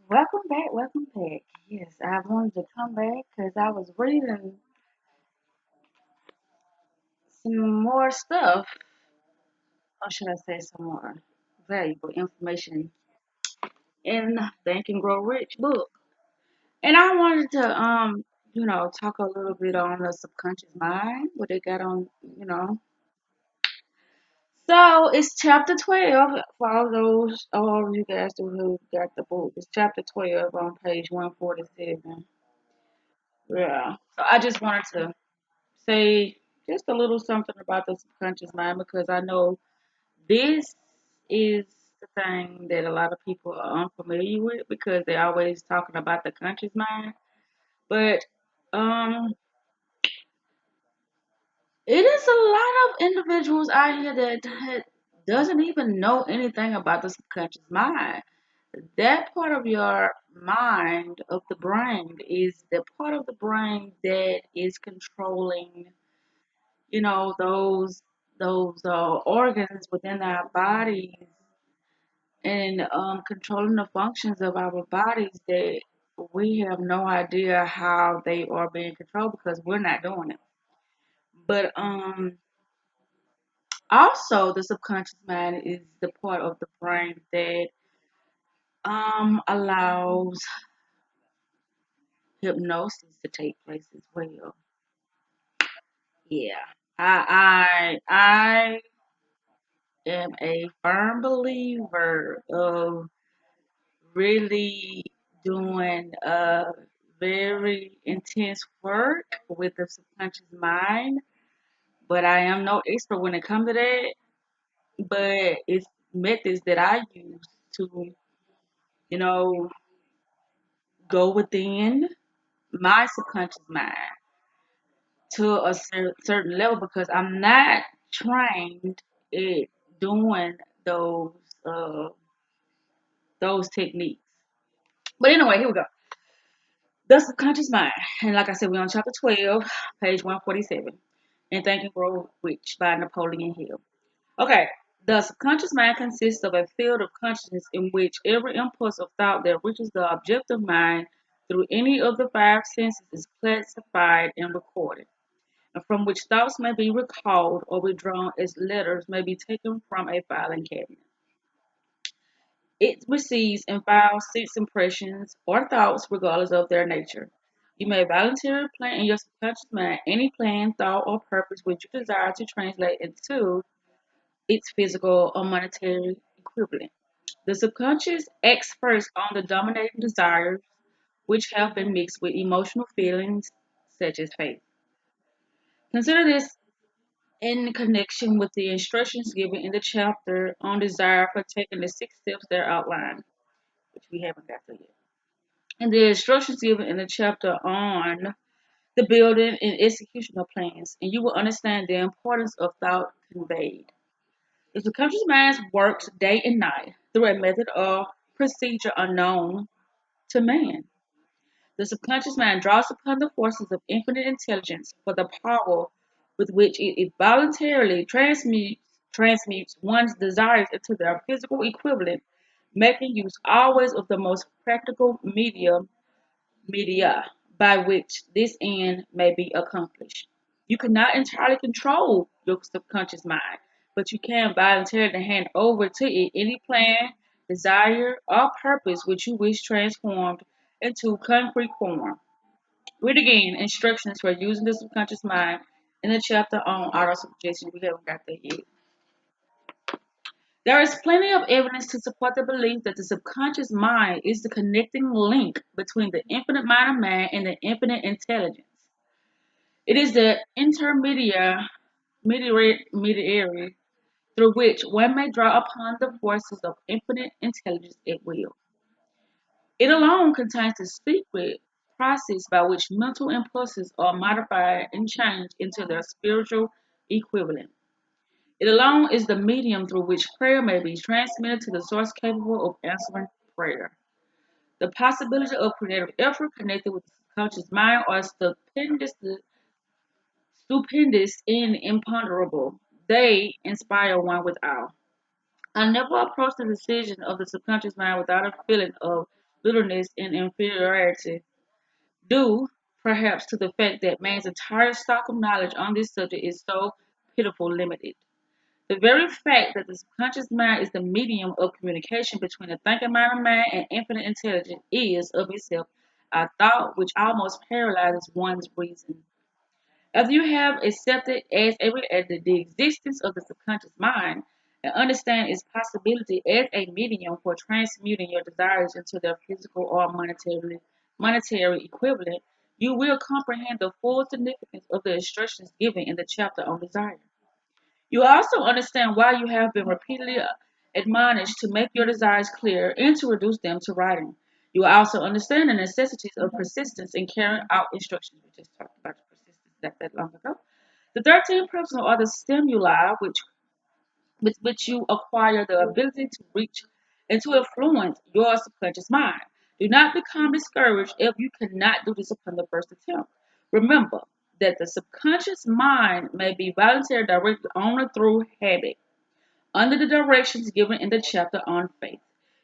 Welcome back, welcome back. Yes, I wanted to come back because I was reading some more stuff, or should I say some more valuable information in the Think and Grow Rich book. And I wanted to, talk a little bit on the subconscious mind, what they got on. So it's chapter 12 for all of you guys who got the book. It's chapter 12 on page 147. Yeah. So I just wanted to say just a little something about the subconscious mind because I know this is the thing that a lot of people are unfamiliar with because they're always talking about the conscious mind. But um, it is a lot of individuals out here that doesn't even know anything about the subconscious mind. That part of your mind of the brain is the part of the brain that is controlling those organs within our bodies and controlling the functions of our bodies that we have no idea how they are being controlled because we're not doing it. But also the subconscious mind is the part of the brain that allows hypnosis to take place as well. Yeah. I am a firm believer of really doing very intense work with the subconscious mind, but I am no expert when it comes to that. But it's methods that I use to, you know, go within my subconscious mind to a certain level because I'm not trained at doing those uh, those techniques. But anyway, here we go. The subconscious mind. And like I said, we're on chapter 12, page 147. And Think and Grow Rich by Napoleon Hill. Okay. The subconscious mind consists of a field of consciousness in which every impulse of thought that reaches the objective mind through any of the five senses is classified and recorded, and from which thoughts may be recalled or withdrawn as letters may be taken from a filing cabinet. It receives and files six impressions or thoughts regardless of their nature. You may voluntarily plant in your subconscious mind any plan, thought, or purpose which you desire to translate into its physical or monetary equivalent. The subconscious acts first on the dominating desires which have been mixed with emotional feelings such as faith. Consider this in connection with the instructions given in the chapter on desire for taking the six steps there outlined, which we haven't got to yet, and the instructions given in the chapter on the building and execution of plans, and you will understand the importance of thought conveyed. The subconscious mind works day and night through a method or procedure unknown to man. The subconscious mind draws upon the forces of infinite intelligence for the power with which it voluntarily transmutes one's desires into their physical equivalent, making use always of the most practical media by which this end may be accomplished. You cannot entirely control your subconscious mind, but you can voluntarily hand over to it any plan, desire, or purpose which you wish transformed into concrete form. Read again instructions for using the subconscious mind in the chapter on auto suggestion. We haven't got that yet. There is plenty of evidence to support the belief that the subconscious mind is the connecting link between the infinite mind of man and the infinite intelligence. It is the mediary through which one may draw upon the forces of infinite intelligence at will. It alone contains the secret process by which mental impulses are modified and changed into their spiritual equivalent. It alone is the medium through which prayer may be transmitted to the source capable of answering prayer. The possibility of creative effort connected with the subconscious mind are stupendous and imponderable. They inspire one with awe. I never approach the decision of the subconscious mind without a feeling of littleness, and inferiority, due perhaps to the fact that man's entire stock of knowledge on this subject is so pitiful limited. The very fact that the subconscious mind is the medium of communication between the thinking mind of man and infinite intelligence is, of itself, a thought which almost paralyzes one's reason. After you have accepted as a reality the existence of the subconscious mind and understand its possibility as a medium for transmuting your desires into their physical or monetary equivalent, you will comprehend the full significance of the instructions given in the chapter on desire. You also understand why you have been repeatedly admonished to make your desires clear and to reduce them to writing. You also understand the necessities of persistence in carrying out instructions. We just talked about the persistence that long ago. The 13 principles are the stimuli with which you acquire the ability to reach and to influence your subconscious mind. Do not become discouraged if you cannot do this upon the first attempt. Remember that the subconscious mind may be voluntary directed only through habit, under the directions given in the chapter on faith.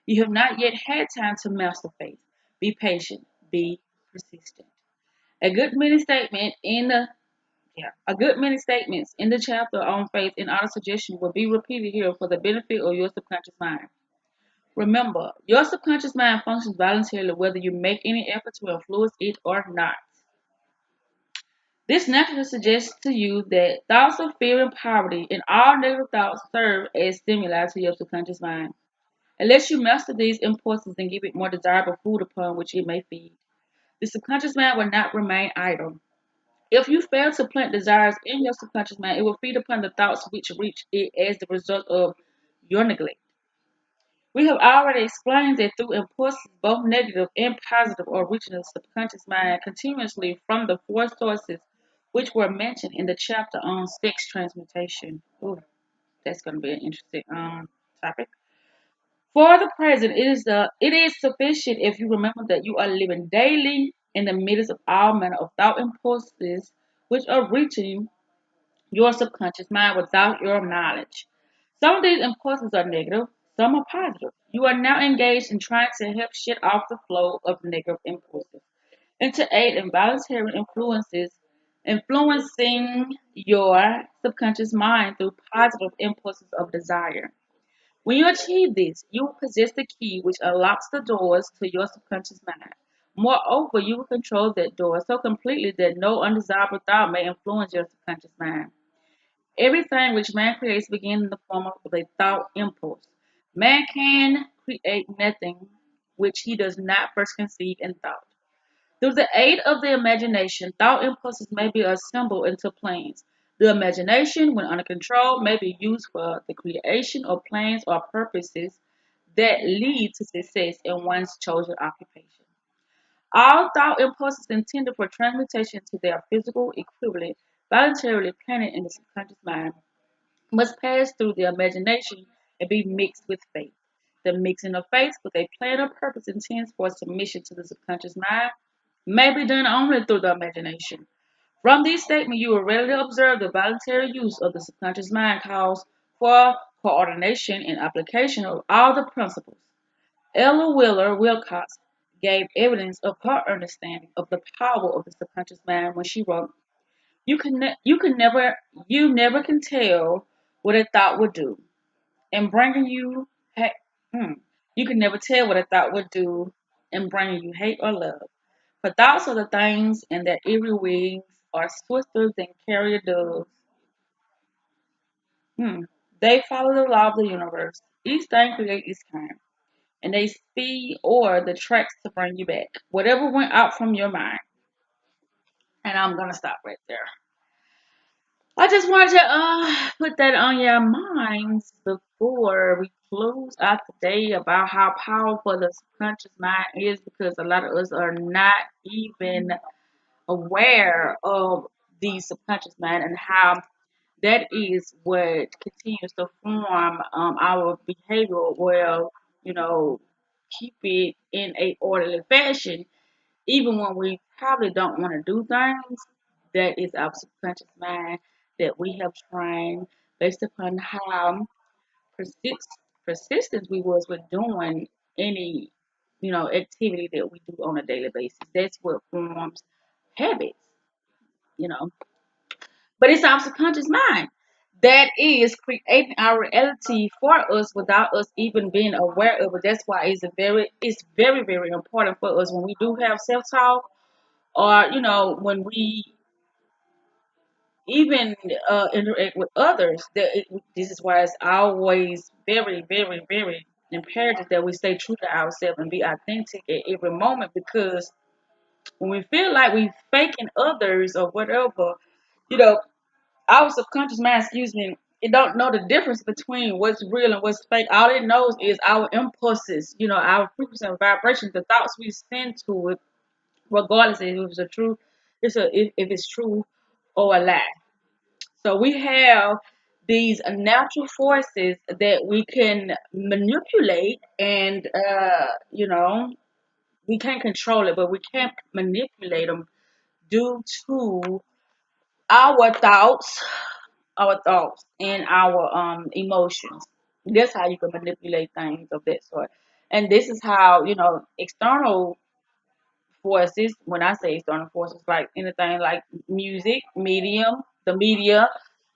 You have not yet had time to master faith. Be patient, be persistent. A good many statement in the a good many statements in the chapter on faith and auto suggestion will be repeated here for the benefit of your subconscious mind. Remember, your subconscious mind functions voluntarily whether you make any effort to influence it or not. This naturally suggests to you that thoughts of fear and poverty and all negative thoughts serve as stimuli to your subconscious mind. Unless you master these impulses and give it more desirable food upon which it may feed, the subconscious mind will not remain idle. If you fail to plant desires in your subconscious mind, it will feed upon the thoughts which reach it as the result of your neglect. We have already explained that through impulses, both negative and positive, are reaching the subconscious mind continuously from the four sources which were mentioned in the chapter on sex transmutation. Ooh, that's going to be an interesting topic. For the present, it is sufficient if you remember that you are living daily in the midst of all manner of thought impulses which are reaching your subconscious mind without your knowledge. Some of these impulses are negative, some are positive. You are now engaged in trying to help shut off the flow of negative impulses and to aid involuntary influencing your subconscious mind through positive impulses of desire. When you achieve this, you will possess the key which unlocks the doors to your subconscious mind. Moreover, you will control that door so completely that no undesirable thought may influence your subconscious mind. Everything which man creates begins in the form of a thought impulse. Man can create nothing which he does not first conceive in thought. Through the aid of the imagination, thought impulses may be assembled into plans. The imagination, when under control, may be used for the creation of plans or purposes that lead to success in one's chosen occupation. All thought impulses intended for transmutation to their physical equivalent, voluntarily planted in the subconscious mind, must pass through the imagination and be mixed with faith. The mixing of faith with a plan or purpose intends for submission to the subconscious mind may be done only through the imagination. From these statements, you will readily observe the voluntary use of the subconscious mind calls for coordination and application of all the principles. Ella Wheeler Wilcox gave evidence of her understanding of the power of the subconscious mind when she wrote, "You never can tell what a thought would do, and bringing you ha- hmm, you can never tell what a thought would do in bringing you hate or love. For thoughts are the things, and their eerie wings are swifter than carrier doves. Hmm. They follow the law of the universe. Each thing creates its kind, and they speed or the tracks to bring you back. Whatever went out from your mind." And I'm gonna stop right there. I just wanted to put that on your minds before we close out today about how powerful the subconscious mind is, because a lot of us are not even aware of the subconscious mind and how that is what continues to form our behavior. Well, you know, keep it in a orderly fashion, even when we probably don't want to do things. That is our subconscious mind that we have trained based upon how persistent we was with doing any, activity that we do on a daily basis. That's what forms habits, you know. But it's our subconscious mind that is creating our reality for us without us even being aware of it. That's why it's very, very important for us when we do have self talk, or when we even interact with others. This is why it's always very, very, very imperative that we stay true to ourselves and be authentic at every moment, because when we feel like we faking others or whatever, you know, our subconscious mind, excuse me, it don't know the difference between what's real and what's fake. All it knows is our impulses, our frequency and vibration, the thoughts we send to it, regardless if it's a true, if it's true or a lie. So we have these natural forces that we can manipulate, and we can't control it, but we can manipulate them due to our thoughts, and our emotions. That's how you can manipulate things of that sort. And this is how external forces. When I say external forces, like anything like music, medium, the media,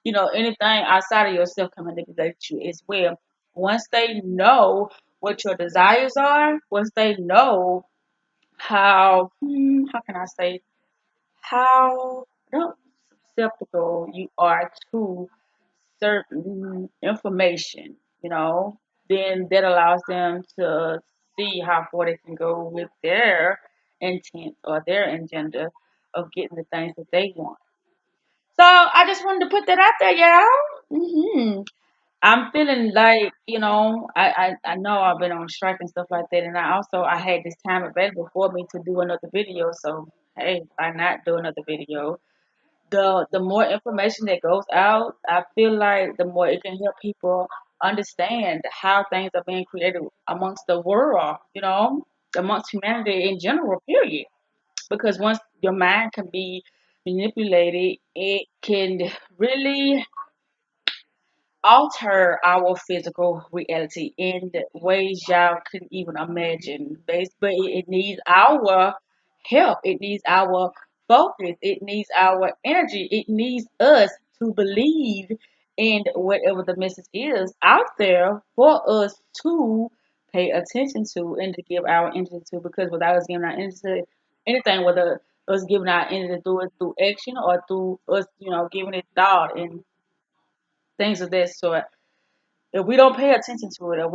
anything outside of yourself can manipulate you as well. Once they know what your desires are, once they know how can I say, how no, susceptible you are to certain information, then that allows them to see how far they can go with their intent or their agenda of getting the things that they want. So I just wanted to put that out there, y'all. I'm feeling like, I know I've been on strike and stuff like that, and I had this time available for me to do another video. So hey, why not do another video? The more information that goes out, I feel like the more it can help people understand how things are being created amongst the world, amongst humanity in general, period. Because once your mind can be manipulated, it can really alter our physical reality in ways y'all couldn't even imagine. But it needs our help. It needs our focus. It needs our energy. It needs us to believe in whatever the message is out there for us to pay attention to and to give our energy to. Because without us giving our energy to anything, whether us giving our energy to do it through action or through us, giving it thought and things of that sort, if we don't pay attention to it, if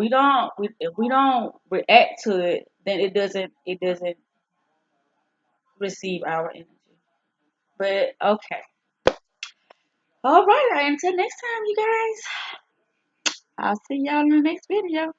we don't react to it, then it doesn't receive our energy. But okay, all right. Until next time, you guys. I'll see y'all in the next video.